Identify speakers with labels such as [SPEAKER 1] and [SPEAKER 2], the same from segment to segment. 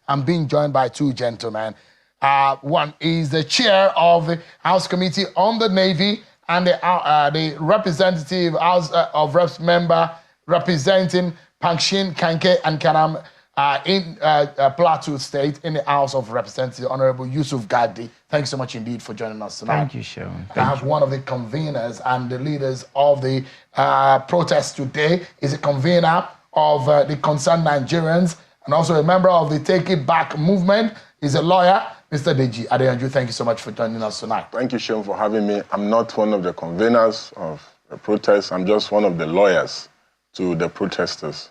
[SPEAKER 1] I'm being joined by two gentlemen. One is the chair of the House Committee on the Navy and the representative House of Reps member representing Pankshin, Kanke, and Kanam in Plateau State in the House of Representatives, Honorable Yusuf Gadi. Thanks so much indeed for joining us tonight.
[SPEAKER 2] Thank you, Sharon.
[SPEAKER 1] I have one of the conveners and the leaders of the protest today. Is a convener of the Concerned Nigerians and also a member of the Take It Back movement. He's a lawyer, Mr. Deji Adeyanju. Thank you so much for joining us tonight.
[SPEAKER 3] Thank you, Sharon, for having me. I'm not one of the conveners of the protest. I'm just one of the lawyers to the protesters.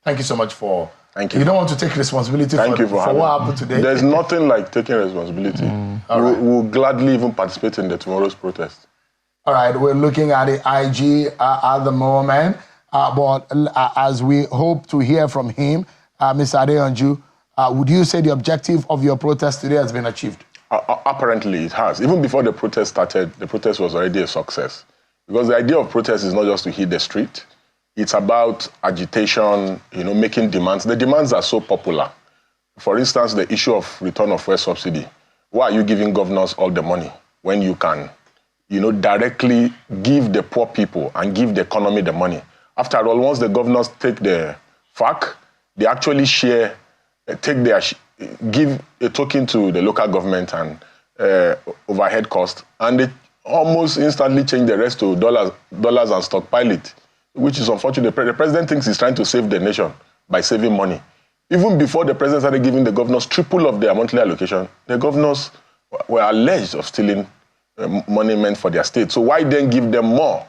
[SPEAKER 1] Thank you so much for...
[SPEAKER 3] Thank you.
[SPEAKER 1] You don't want to take responsibility for what happened today?
[SPEAKER 3] There's nothing like taking responsibility. We'll gladly even participate in tomorrow's protest.
[SPEAKER 1] All right, we're looking at the IG at the moment, but as we hope to hear from him, Mr. Adeyanju, would you say the objective of your protest today has been achieved?
[SPEAKER 3] Apparently it has. Even before the protest started, the protest was already a success. Because the idea of protest is not just to hit the street. It's about agitation, making demands. The demands are so popular. For instance, the issue of return of fuel subsidy. Why are you giving governors all the money when you can, directly give the poor people and give the economy the money? After all, once the governors take the FAC, they actually share, give a token to the local government and overhead cost, and they almost instantly change the rest to dollars and stockpile it, which is unfortunate. The president thinks he's trying to save the nation by saving money. Even before the president started giving the governors triple of their monthly allocation, the governors were alleged of stealing money meant for their state. So why then give them more?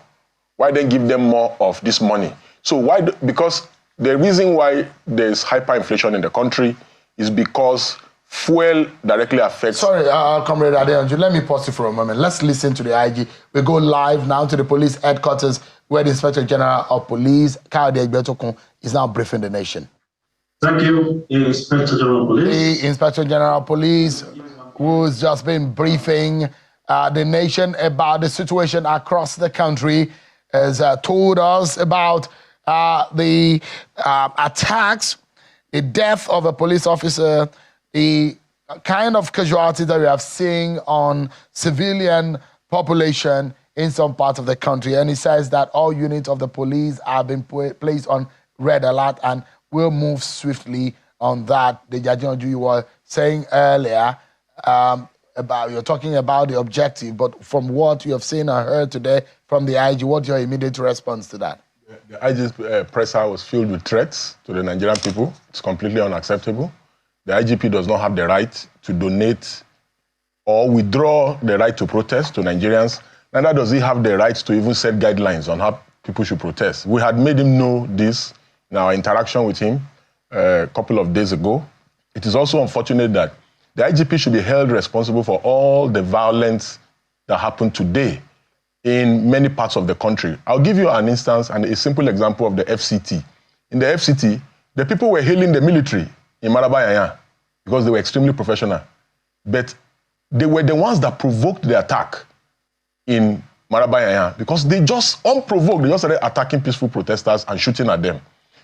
[SPEAKER 3] Why then give them more of this money? So because the reason why there's hyperinflation in the country is because fuel directly affects... Sorry,
[SPEAKER 1] Comrade Adeyanju, let me pause you for a moment. Let's listen to the IG. We go live now to the police headquarters where the Inspector General of Police, Kayode Egbetokun, is now briefing the nation.
[SPEAKER 4] Thank you, Inspector General of Police.
[SPEAKER 1] The Inspector General of Police, who's just been briefing the nation about the situation across the country, has told us about the attacks, the death of a police officer, the kind of casualties that we have seen on civilian population in some parts of the country. And he says that all units of the police have been placed on red alert and will move swiftly on that. The Adeyanju, you were saying earlier, you're talking about the objective, but from what you have seen or heard today from the IG, what's your immediate response to that?
[SPEAKER 3] The IG's presser was filled with threats to the Nigerian people. It's completely unacceptable. The IGP does not have the right to donate or withdraw the right to protest to Nigerians. Neither does he have the right to even set guidelines on how people should protest. We had made him know this in our interaction with him a couple of days ago. It is also unfortunate that the IGP should be held responsible for all the violence that happened today in many parts of the country. I'll give you an instance and a simple example of the FCT. In the FCT, the people were hailing the military in Maraba because they were extremely professional. But they were the ones that provoked the attack in Maraba because they just, unprovoked, they just started attacking peaceful protesters and shooting at them.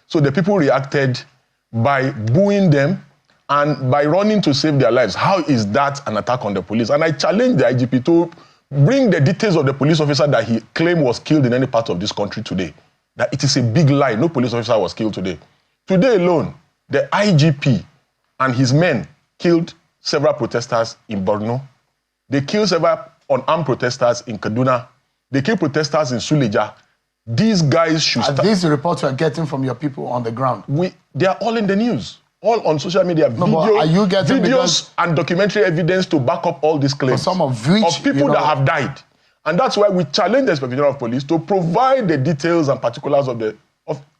[SPEAKER 3] So the people reacted by booing them and by running to save their lives. How is that an attack on the police? And I challenge the IGP to bring the details of the police officer that he claimed was killed in any part of this country today. That it is a big lie. No police officer was killed today. Today alone, the IGP and his men killed several protesters in Borno. They killed several unarmed protesters in Kaduna. They killed protesters in Suleja. These guys should start...
[SPEAKER 1] These reports you're getting from your people on the ground?
[SPEAKER 3] They are all in the news. All on social media, videos and documentary evidence to back up all these claims
[SPEAKER 1] some of people
[SPEAKER 3] that have died. And that's why we challenge the Inspector General of Police to provide the details and particulars of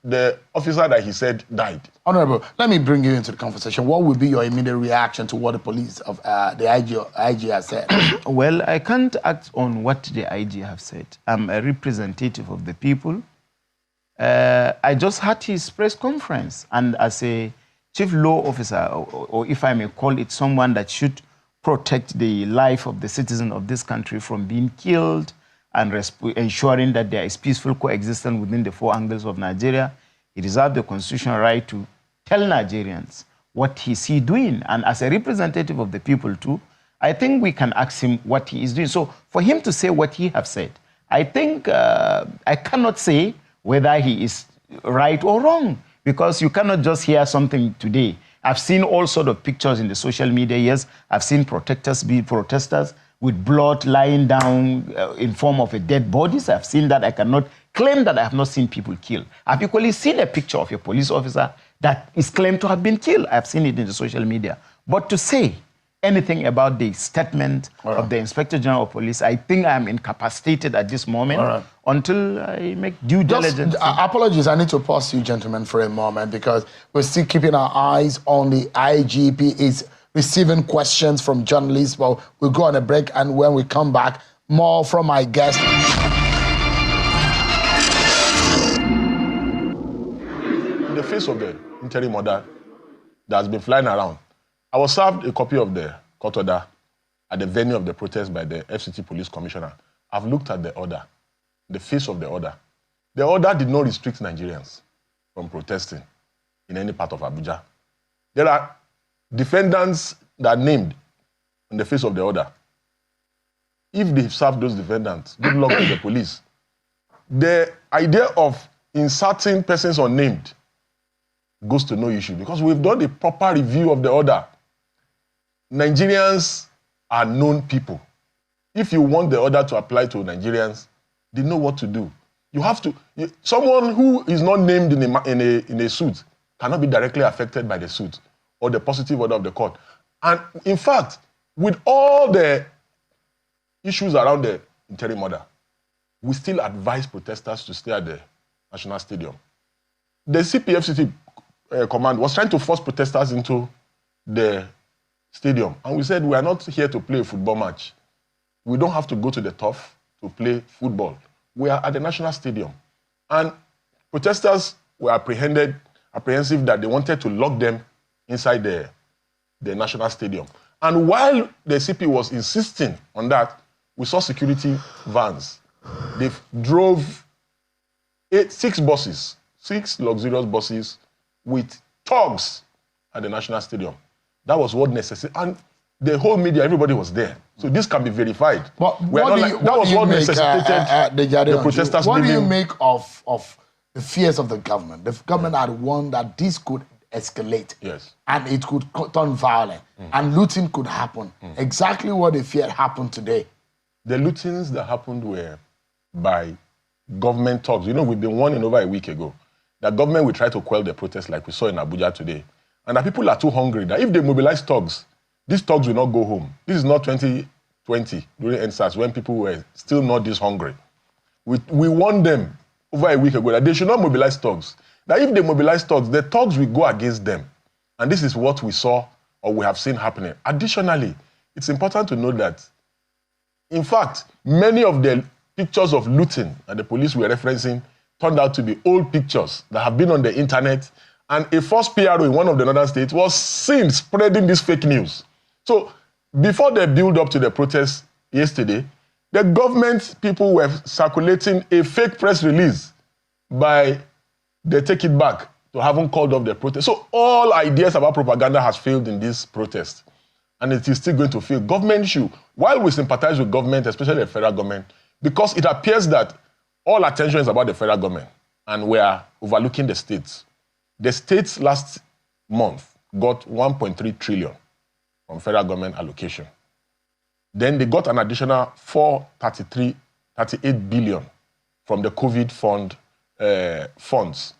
[SPEAKER 3] the officer that he said died.
[SPEAKER 1] Honorable, let me bring you into the conversation. What would be your immediate reaction to what the police of the IG has said?
[SPEAKER 2] Well, I can't act on what the IG have said. I'm a representative of the people. I just had his press conference, and as a chief law officer, or if I may call it, someone that should protect the life of the citizen of this country from being killed and ensuring that there is peaceful coexistence within the four angles of Nigeria, he reserves the constitutional right to tell Nigerians what is he doing? And as a representative of the people too, I think we can ask him what he is doing. So for him to say what he have said, I think I cannot say whether he is right or wrong, because you cannot just hear something today. I've seen all sort of pictures in the social media. Yes, I've seen protesters with blood lying down in form of a dead bodies. I've seen that. I cannot claim that I have not seen people killed. I've equally seen a picture of a police officer that is claimed to have been killed. I've seen it in the social media. But to say anything about the statement of the Inspector General of Police, I think I'm incapacitated at this moment until I make due diligence.
[SPEAKER 1] Apologies, I need to pause you gentlemen for a moment, because we're still keeping our eyes on the IGP. Is receiving questions from journalists. Well, we'll go on a break, and when we come back, more from my guest.
[SPEAKER 3] In the face of the interim order that has been flying around, I was served a copy of the court order at the venue of the protest by the FCT Police Commissioner. I've looked at the order, the face of the order. The order did not restrict Nigerians from protesting in any part of Abuja. There are defendants that are named in the face of the order. If they've served those defendants, good luck to the police. The idea of inserting persons unnamed goes to no issue, because we've done a proper review of the order. Nigerians are known people. If you want the order to apply to Nigerians, they know what to do. You have to. Someone who is not named in a suit cannot be directly affected by the suit or the positive order of the court. And in fact, with all the issues around the interim order, we still advise protesters to stay at the National Stadium. The CPFCT command was trying to force protesters into the stadium. And we said, we are not here to play a football match. We don't have to go to the turf to play football. We are at the National Stadium. And protesters were apprehensive that they wanted to lock them inside the National Stadium. And while the CP was insisting on that, we saw security vans. They drove 6 buses, 6 luxurious buses with thugs at the National Stadium. That was what necessary. And the whole media, everybody was there. So this can be verified.
[SPEAKER 1] But that was what necessitated the protesters. What do you make of the fears of the government? The government had warned that this could escalate.
[SPEAKER 3] Yes.
[SPEAKER 1] And it could turn violent. And looting could happen. Exactly what they feared happened today.
[SPEAKER 3] The lootings that happened were by government thugs. You know, we've been warning over a week ago that government will try to quell the protests like we saw in Abuja today. And that people are too hungry that if they mobilize thugs, these thugs will not go home. This is not 2020 during NSAS when people were still not this hungry. We warned them over a week ago that they should not mobilize thugs. That if they mobilize thugs, the thugs will go against them. And this is what we saw or we have seen happening. Additionally, it's important to note that, in fact, many of the pictures of looting that the police were referencing turned out to be old pictures that have been on the internet. And a first PRO in one of the northern states was seen spreading this fake news. So before the build-up to the protest yesterday, the government people were circulating a fake press release by the Take It Back to having called off the protest. So all ideas about propaganda has failed in this protest. And it is still going to fail. Government should, while we sympathize with government, especially the federal government, because it appears that all attention is about the federal government and we are overlooking the states. The states last month got 1.3 trillion from federal government allocation. Then they got an additional 38 billion from the COVID funds.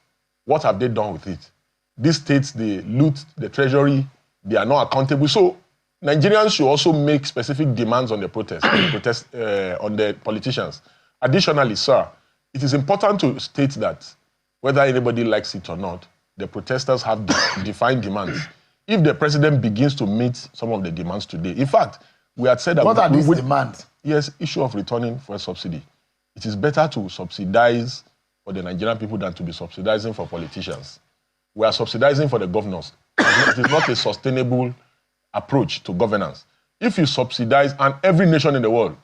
[SPEAKER 3] What have they done with it? These states, they loot the treasury, they are not accountable. So Nigerians should also make specific demands on the protest, on the politicians. Additionally, sir, it is important to state that whether anybody likes it or not, the protesters have defined demands. If the president begins to meet some of the demands today, in fact, we had said that...
[SPEAKER 1] What are these demands?
[SPEAKER 3] Yes, issue of returning for a subsidy. It is better to subsidize for the Nigerian people than to be subsidizing for politicians. We are subsidizing for the governors. It is not a sustainable approach to governance. If you subsidize, and every nation in the world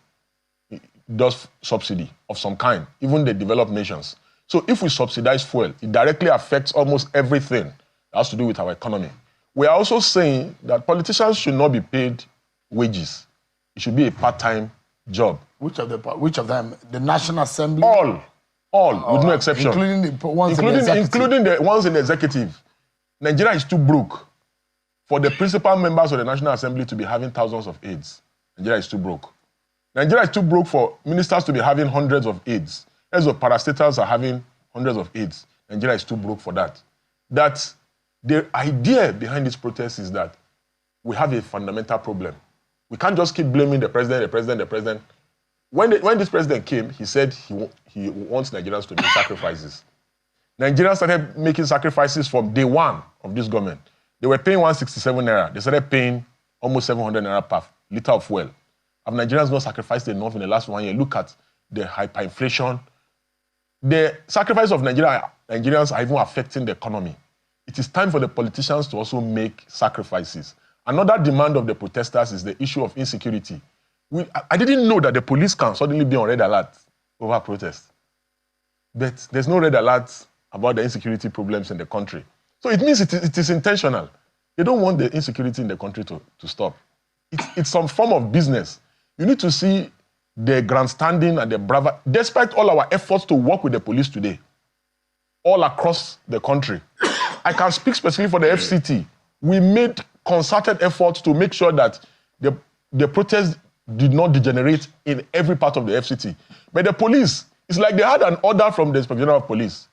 [SPEAKER 3] does subsidy of some kind, even the developed nations. So if we subsidize fuel, it directly affects almost everything that has to do with our economy. We are also saying that politicians should not be paid wages. It should be a part-time job.
[SPEAKER 1] Which of them? The National Assembly?
[SPEAKER 3] All, with no exception.
[SPEAKER 1] Including the ones in the executive?
[SPEAKER 3] Including the ones in the executive. Nigeria is too broke for the principal members of the National Assembly to be having thousands of aides. Nigeria is too broke. Nigeria is too broke for ministers to be having hundreds of aides. Heads of parastatals are having hundreds of aides. Nigeria is too broke for that. That the idea behind this protest is that we have a fundamental problem. We can't just keep blaming the president. When this president came, he said he wants Nigerians to make sacrifices. Nigerians started making sacrifices from day one of this government. They were paying 167 naira. They started paying almost 700 naira per liter of fuel. Have Nigerians not sacrificed enough in the last 1 year? Look at the hyperinflation. The sacrifice of Nigerians are even affecting the economy. It is time for the politicians to also make sacrifices. Another demand of the protesters is the issue of insecurity. I didn't know that the police can suddenly be on red alert over protest. But there's no red alert about the insecurity problems in the country. So it means it is intentional. They don't want the insecurity in the country to stop. It's some form of business. You need to see the grandstanding and the bravado. Despite all our efforts to work with the police today, all across the country, I can speak specifically for the FCT. We made concerted efforts to make sure that the protest did not degenerate in every part of the FCT. But the police, it's like they had an order from the Inspector General of Police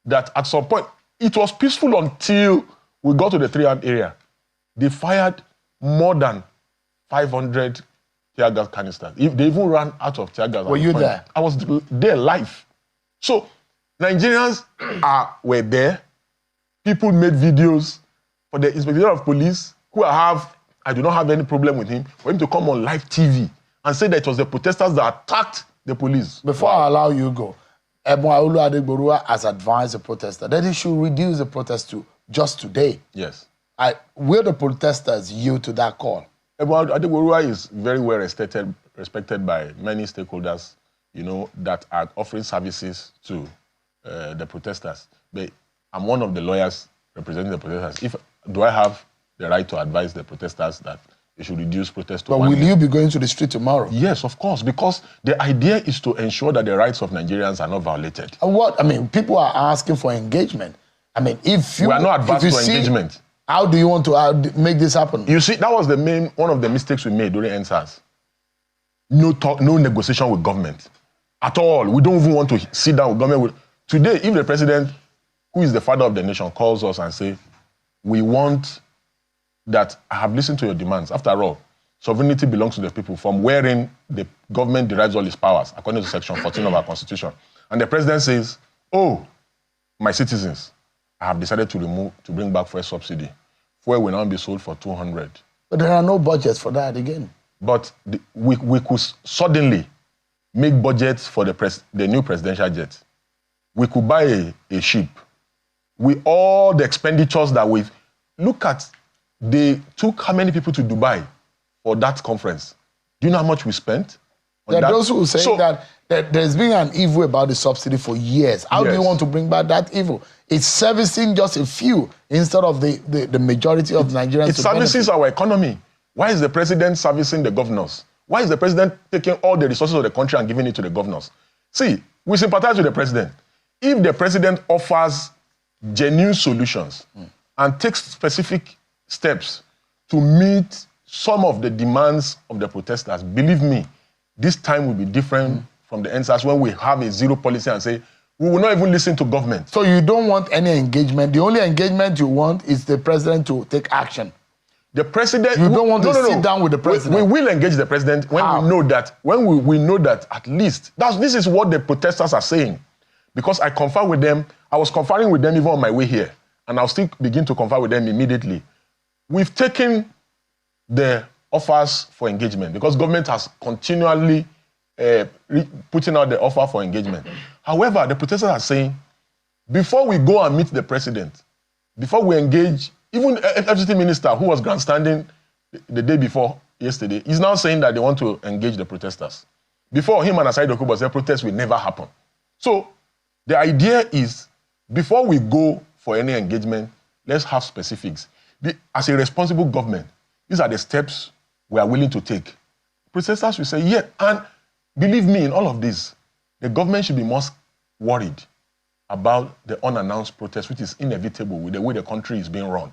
[SPEAKER 3] that at some point, it was peaceful until we got to the 3-arm area. They fired more than 500 tear gas canisters. They even ran out of tear gas.
[SPEAKER 1] Were you there?
[SPEAKER 3] I was there live. So Nigerians were there. People made videos for the Inspector General of Police, who I do not have any problem with him, for him to come on live TV and say that it was the protesters that attacked the police.
[SPEAKER 1] Before I allow you to go, Ebuka Obi has advised the protester that he should reduce the protest to just today.
[SPEAKER 3] Yes.
[SPEAKER 1] Will the protesters yield to that call?
[SPEAKER 3] Ebuka Obi is very well respected by many stakeholders, that are offering services to the protesters. But I'm one of the lawyers representing the protesters. Do I have the right to advise the protesters that they should reduce protest to 1
[SPEAKER 1] But will
[SPEAKER 3] day?
[SPEAKER 1] you be going to the street tomorrow?
[SPEAKER 3] Yes, of course, because the idea is to ensure that the rights of Nigerians are not violated.
[SPEAKER 1] And people are asking for engagement. If you...
[SPEAKER 3] We are not advanced to engagement.
[SPEAKER 1] How do you want to make this happen?
[SPEAKER 3] You see, that was one of the mistakes we made during NSAS. No talk, no negotiation with government at all. We don't even want to sit down with government. Today, if the president, who is the father of the nation, calls us and say, we want that, I have listened to your demands. After all, sovereignty belongs to the people, from wherein the government derives all its powers, according to Section 14 of our Constitution. And the president says, oh, my citizens, I have decided to bring back fuel subsidy. Fuel will now be sold for 200.
[SPEAKER 1] But there are no budgets for that again.
[SPEAKER 3] But we could suddenly make budgets for the new presidential jet. We could buy a ship. All the expenditures that we've... Look at, they took how many people to Dubai for that conference? Do you know how much we spent?
[SPEAKER 1] There are those who say that there's been an evil about the subsidy for years. How do you want to bring back that evil? It's servicing just a few instead of the majority of Nigerians.
[SPEAKER 3] It services our economy. Why is the president servicing the governors? Why is the president taking all the resources of the country and giving it to the governors? See, we sympathize with the president. If the president offers genuine solutions and takes specific steps to meet some of the demands of the protesters, believe me, this time will be different from the NSAS when we have a zero policy and say, we will not even listen to government.
[SPEAKER 1] So you don't want any engagement. The only engagement you want is the president to take action.
[SPEAKER 3] The president...
[SPEAKER 1] You don't want to sit down with the president.
[SPEAKER 3] We will engage the president when we know that at least... This is what the protesters are saying. Because I confer with them. I was conferring with them even on my way here. And I'll still begin to confer with them immediately. We've taken the offers for engagement because government has continually putting out the offer for engagement. However, the protesters are saying, before we go and meet the president, before we engage, even FCT minister who was grandstanding the day before yesterday, is now saying that they want to engage the protesters. Before him and Asai Dokubo said protest will never happen. So the idea is, before we go for any engagement, let's have specifics. as a responsible government, these are the steps we are willing to take. Protesters will say, yeah, and believe me, in all of this, the government should be most worried about the unannounced protest, which is inevitable with the way the country is being run.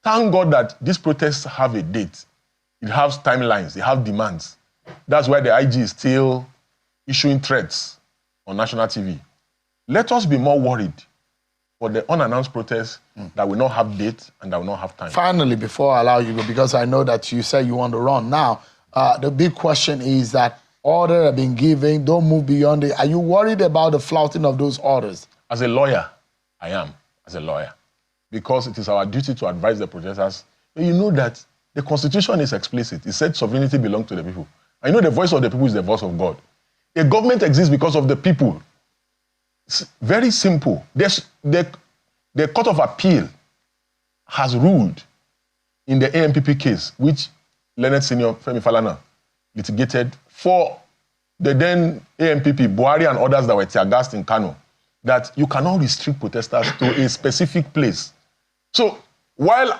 [SPEAKER 3] Thank God that these protests have a date. It has timelines, they have demands. That's why the IG is still issuing threats on national TV. Let us be more worried for the unannounced protests that will not have date and that will not have time.
[SPEAKER 1] Finally, before I allow you to go, because I know that you say you want to run now, the big question is that orders have been given, don't move beyond it. Are you worried about the flouting of those orders?
[SPEAKER 3] As a lawyer, I am, as a lawyer, because it is our duty to advise the protesters. But you know that the Constitution is explicit. It said sovereignty belongs to the people. I know the voice of the people is the voice of God. A government exists because of the people. It's very simple. The Court of Appeal has ruled in the AMPP case, which Leonard Senior Femi Falana litigated for the then AMPP, Buhari and others that were tear-gassed in Kanu, that you cannot restrict protesters to a specific place. So while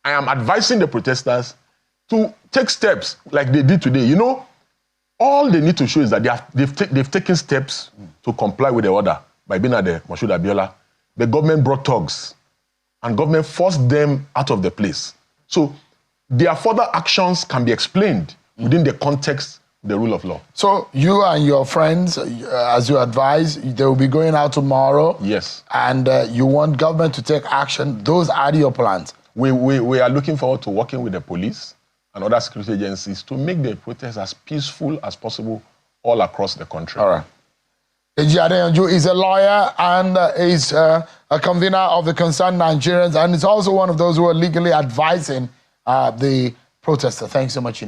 [SPEAKER 3] I am advising the protesters to take steps like they did today, you know, all they need to show is that they've taken steps to comply with the order by being at the Moshood Abiola. The government brought thugs and government forced them out of the place. So their further actions can be explained within the context of the rule of law.
[SPEAKER 1] So you and your friends, as you advise, they will be going out tomorrow.
[SPEAKER 3] Yes.
[SPEAKER 1] And you want government to take action. Those are your plans.
[SPEAKER 3] We are looking forward to working with the police and other security agencies to make the protests as peaceful as possible all across the country.
[SPEAKER 1] All right. Eji Adeyanju is a lawyer and is a convener of the Concerned Nigerians, and is also one of those who are legally advising the protester. Thanks so much.